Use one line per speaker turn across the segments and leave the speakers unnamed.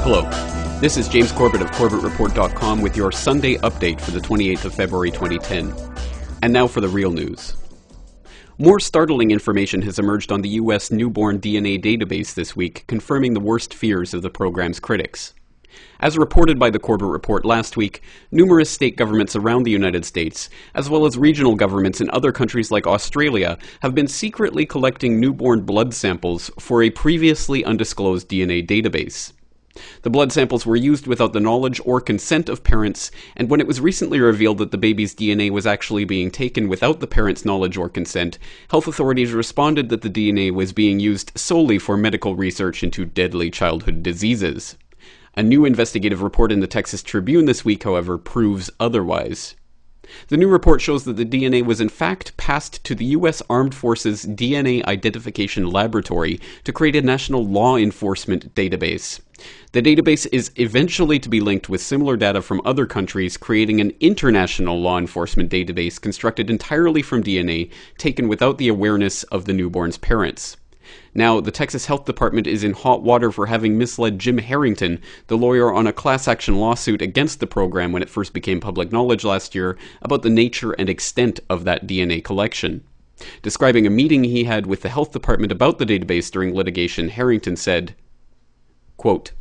Hello, this is James Corbett of corbettreport.com with your Sunday update for the 28th of February 2010. And now for the real news. More startling information has emerged on the U.S. newborn DNA database this week, confirming the worst fears of the program's critics. As reported by the Corbett Report last week, numerous state governments around the United States, as well as regional governments in other countries like Australia, have been secretly collecting newborn blood samples for a previously undisclosed DNA database. The blood samples were used without the knowledge or consent of parents, and when it was recently revealed that the baby's DNA was actually being taken without the parents' knowledge or consent, health authorities responded that the DNA was being used solely for medical research into deadly childhood diseases. A new investigative report in the Texas Tribune this week, however, proves otherwise. The new report shows that the DNA was in fact passed to the U.S. Armed Forces DNA Identification Laboratory to create a national law enforcement database. The database is eventually to be linked with similar data from other countries, creating an international law enforcement database constructed entirely from DNA taken without the awareness of the newborn's parents. Now, the Texas Health Department is in hot water for having misled Jim Harrington, the lawyer on a class action lawsuit against the program when it first became public knowledge last year, about the nature and extent of that DNA collection. Describing a meeting he had with the health department about the database during litigation, Harrington said, quote,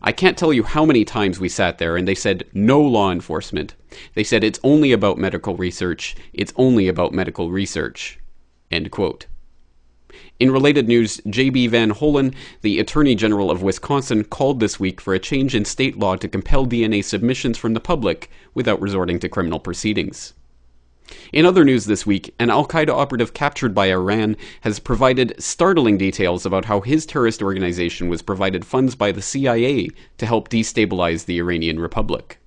"I can't tell you how many times we sat there and they said, no law enforcement. They said it's only about medical research. It's only about medical research." End quote. In related news, J.B. Van Hollen, the Attorney General of Wisconsin, called this week for a change in state law to compel DNA submissions from the public without resorting to criminal proceedings. In other news this week, an al-Qaeda operative captured by Iran has provided startling details about how his terrorist organization was provided funds by the CIA to help destabilize the Iranian Republic.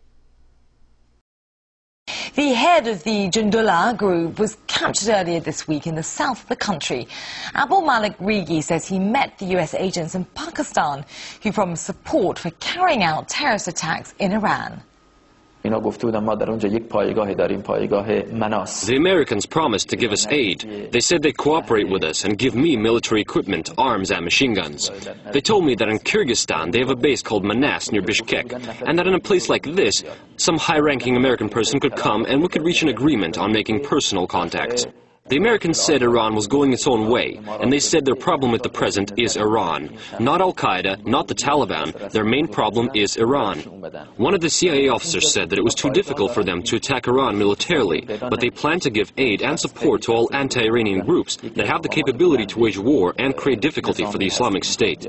The head of the Jundullah group was captured earlier this week in the south of the country. Abul Malik Rigi says he met the US agents in Pakistan who promised support for carrying out terrorist attacks in Iran.
The
Americans promised to give us aid. They said they'd cooperate with us and give me military equipment, arms and machine guns. They told me that in Kyrgyzstan they have a base called Manas near Bishkek, and that in a place like this, some high-ranking American person could come and we could reach an agreement on making personal contacts. The Americans said Iran was going its own way, and they said their problem at the present is Iran. Not al-Qaeda, not the Taliban, their main problem is Iran. One of the CIA officers said that it was too difficult for them to attack Iran militarily, but they plan to give aid and support to all anti-Iranian groups that have the capability to wage war and create difficulty for the Islamic State.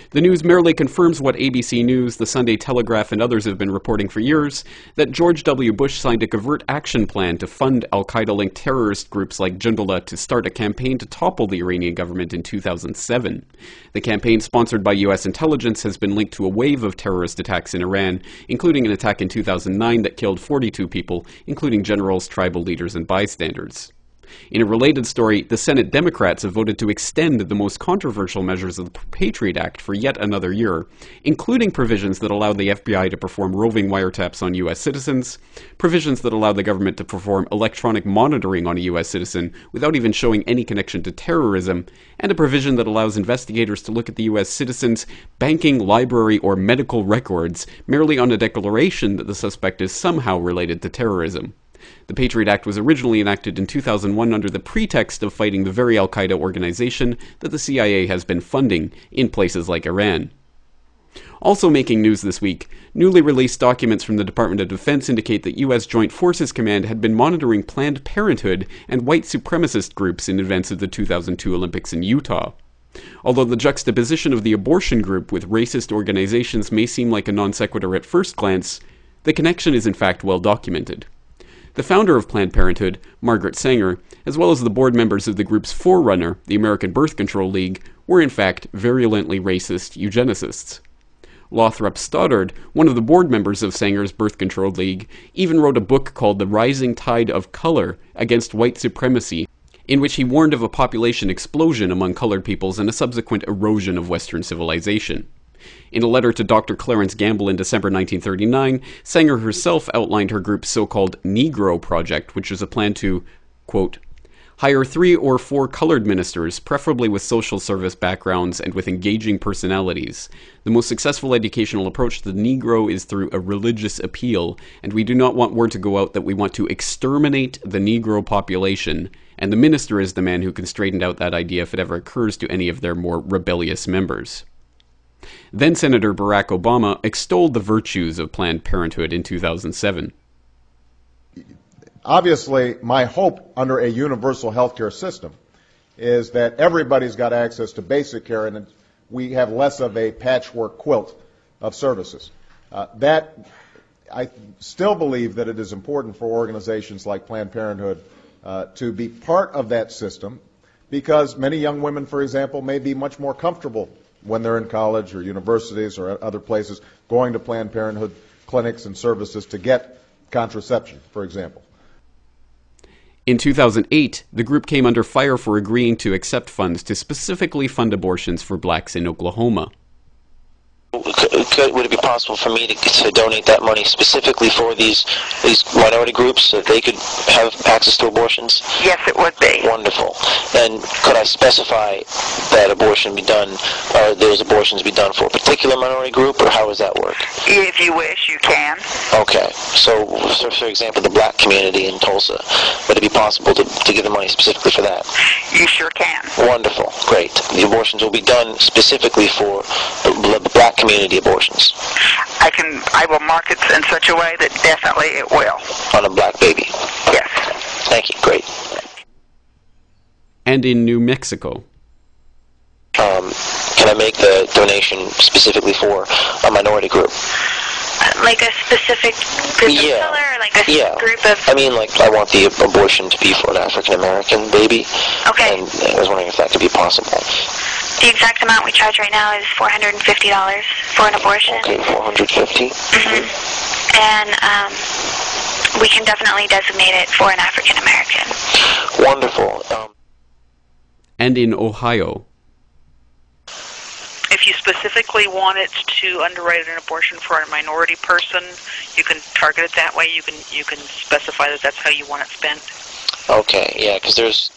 The news merely confirms what ABC News, the Sunday Telegraph, and others have been reporting for years, that George W. Bush signed a covert action plan to fund al-Qaeda-linked terrorist groups like Jundullah to start a campaign to topple the Iranian government in 2007. The campaign, sponsored by U.S. intelligence, has been linked to a wave of terrorist attacks in Iran, including an attack in 2009 that killed 42 people, including generals, tribal leaders, and bystanders. In a related story, the Senate Democrats have voted to extend the most controversial measures of the Patriot Act for yet another year, including provisions that allow the FBI to perform roving wiretaps on U.S. citizens, provisions that allow the government to perform electronic monitoring on a U.S. citizen without even showing any connection to terrorism, and a provision that allows investigators to look at the U.S. citizen's banking, library, or medical records merely on a declaration that the suspect is somehow related to terrorism. The Patriot Act was originally enacted in 2001 under the pretext of fighting the very al-Qaeda organization that the CIA has been funding in places like Iran. Also making news this week, newly released documents from the Department of Defense indicate that U.S. Joint Forces Command had been monitoring Planned Parenthood and white supremacist groups in advance of the 2002 Olympics in Utah. Although the juxtaposition of the abortion group with racist organizations may seem like a non sequitur at first glance, the connection is in fact well documented. The founder of Planned Parenthood, Margaret, as well as the board members of the group's forerunner, the American Birth Control League, were in fact virulently racist eugenicists. Lothrop Stoddard, one of the board members of Sanger's Birth Control League, even wrote a book called The Rising Tide of Color Against White Supremacy, in which he warned of a population explosion among colored peoples and a subsequent erosion of Western civilization. In a letter to Dr. Clarence Gamble in December 1939, Sanger herself outlined her group's so-called Negro Project, which was a plan to, quote, Hire 3 or 4 colored ministers, preferably with social service backgrounds and with engaging personalities. The most successful educational approach to the Negro is through a religious appeal, and we do not want word to go out that we want to exterminate the Negro population, and the minister is the man who can straighten out that idea if it ever occurs to any of their more rebellious members. Then Senator Barack Obama extolled the virtues of Planned Parenthood in 2007.
Obviously, my hope under a universal health care system is that everybody's got access to basic care and we have less of a patchwork quilt of services. I still believe that it is important for organizations like Planned Parenthood to be part of that system because many young women, for example, may be much more comfortable when they're in college or universities or other places going to Planned Parenthood clinics and services to get contraception, for example.
In 2008, the group came under fire for agreeing to accept funds to specifically fund abortions for blacks in Oklahoma.
Would it be possible for me to donate that money specifically for these minority groups so that they could have access to abortions?
Yes, it would be.
Wonderful. And could I specify that abortion be done, or those abortions be done for a particular minority group, or how does that work?
If you wish, you can.
Okay. So for example, the black community in Tulsa, would it be possible to give the money specifically for that?
You sure can.
Wonderful. Great. The abortions will be done specifically for the black community abortions.
I will mark it in such a way that definitely it will.
On a black baby?
Yes.
Thank you. Great.
And in New Mexico.
Can I make the donation specifically for a minority group?
Like a specific group of color, or like a group of...
I mean, like, I want the abortion to be for an African-American baby.
Okay.
And I was wondering if that could be possible.
The exact amount we charge right now is $450 for an abortion.
Okay, $450.
Mm-hmm. And we can definitely designate it for an African-American.
Wonderful.
And in Ohio.
If you specifically want it to underwrite an abortion for a minority person, you can target it that way. You can specify that that's how you want it spent.
Okay, yeah, because there's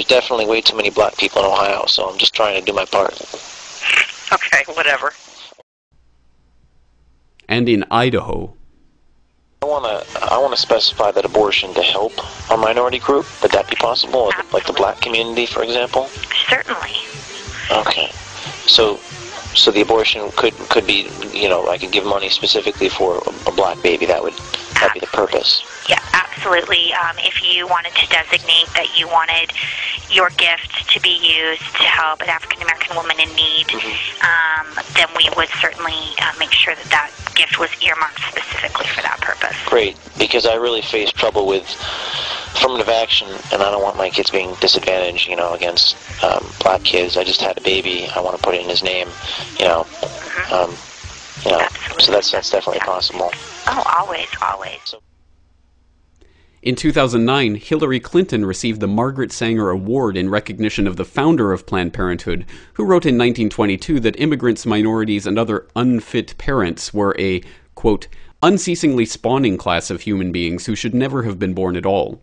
definitely way too many black people in Ohio, so I'm just trying to do my part.
Okay, whatever.
And in Idaho.
I want to specify that abortion to help a minority group. Would that be possible?
Absolutely.
Like the black community, for example?
Certainly.
Okay. So the abortion could be, I could give money specifically for a black baby. That'd be the purpose.
Yeah, absolutely. If you wanted to designate that you wanted your gift to be used to help an African-American woman in need, then we would certainly make sure that gift was earmarked specifically for that purpose.
Great, because I really face trouble with affirmative action, and I don't want my kids being disadvantaged, against black kids. I just had a baby. I want to put it in his name, so that's definitely possible.
Oh, always.
In 2009, Hillary Clinton received the Margaret Sanger Award in recognition of the founder of Planned Parenthood, who wrote in 1922 that immigrants, minorities, and other unfit parents were a, quote, unceasingly spawning class of human beings who should never have been born at all.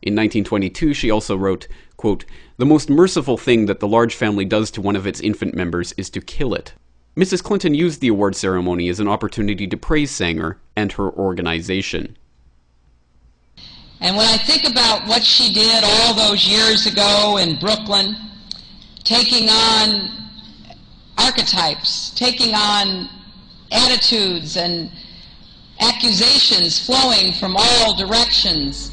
In 1922, she also wrote, quote, the most merciful thing that the large family does to one of its infant members is to kill it. Mrs. Clinton used the award ceremony as an opportunity to praise Sanger and her organization.
And when I think about what she did all those years ago in Brooklyn, taking on archetypes, taking on attitudes and accusations flowing from all directions,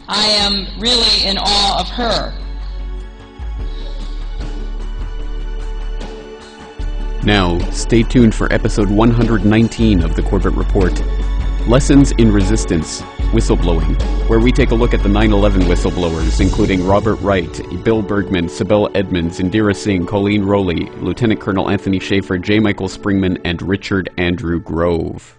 I am really in awe of her.
Now, stay tuned for episode 119 of the Corbett Report, Lessons in Resistance, Whistleblowing, where we take a look at the 9/11 whistleblowers, including Robert Wright, Bill Bergman, Sibel Edmonds, Indira Singh, Colleen Rowley, Lieutenant Colonel Anthony Schaefer, J. Michael Springman, and Richard Andrew Grove.